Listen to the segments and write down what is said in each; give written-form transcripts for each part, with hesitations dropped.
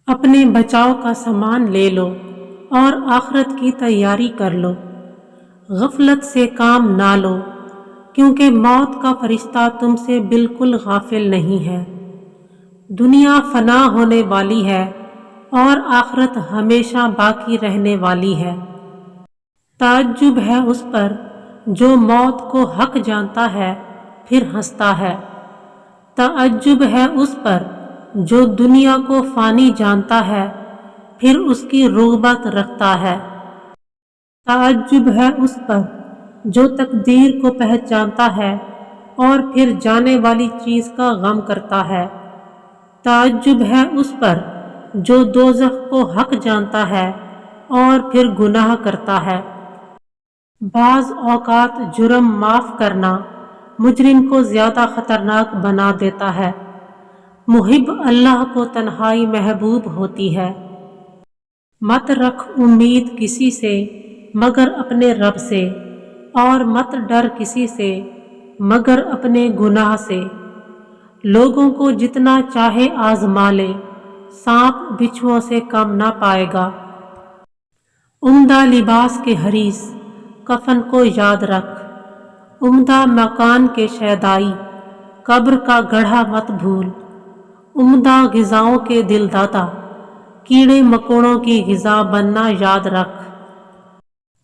اپنے بچاؤ کا سامان لے لو اور آخرت کی تیاری کر لو۔ غفلت سے کام نہ لو، کیونکہ موت کا فرشتہ تم سے بالکل غافل نہیں ہے۔ دنیا فنا ہونے والی ہے اور آخرت ہمیشہ باقی رہنے والی ہے۔ تعجب ہے اس پر جو موت کو حق جانتا ہے پھر ہنستا ہے۔ تعجب ہے اس پر جو دنیا کو فانی جانتا ہے پھر اس کی رغبت رکھتا ہے۔ تعجب ہے اس پر جو تقدیر کو پہچانتا ہے اور پھر جانے والی چیز کا غم کرتا ہے۔ تعجب ہے اس پر جو دوزخ کو حق جانتا ہے اور پھر گناہ کرتا ہے۔ بعض اوقات جرم معاف کرنا مجرم کو زیادہ خطرناک بنا دیتا ہے۔ محب اللہ کو تنہائی محبوب ہوتی ہے۔ مت رکھ امید کسی سے مگر اپنے رب سے، اور مت ڈر کسی سے مگر اپنے گناہ سے۔ لوگوں کو جتنا چاہے آزما لے، سانپ بچھوؤں سے کم نہ پائے گا۔ عمدہ لباس کے حریص، کفن کو یاد رکھ۔ عمدہ مکان کے شیدائی، قبر کا گڑھا مت بھول۔ عمدہ غذاؤں کے دل دادا، کیڑے مکوڑوں کی غذا بننا یاد رکھ۔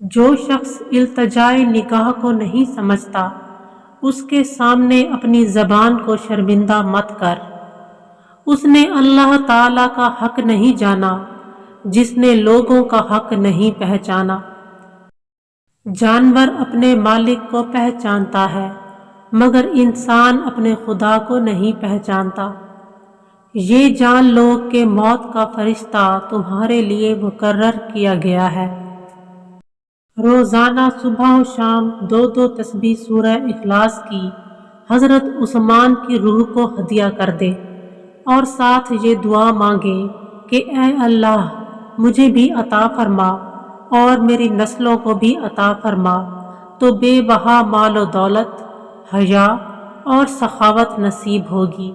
جو شخص التجائے نگاہ کو نہیں سمجھتا، اس کے سامنے اپنی زبان کو شرمندہ مت کر۔ اس نے اللہ تعالیٰ کا حق نہیں جانا جس نے لوگوں کا حق نہیں پہچانا۔ جانور اپنے مالک کو پہچانتا ہے مگر انسان اپنے خدا کو نہیں پہچانتا۔ یہ جان لو کہ موت کا فرشتہ تمہارے لیے مقرر کیا گیا ہے۔ روزانہ صبح و شام 2 تسبیح سورہ اخلاص کی حضرت عثمان کی روح کو ہدیہ کر دے، اور ساتھ یہ دعا مانگے کہ اے اللہ مجھے بھی عطا فرما اور میری نسلوں کو بھی عطا فرما، تو بے بہا مال و دولت، حیا اور سخاوت نصیب ہوگی۔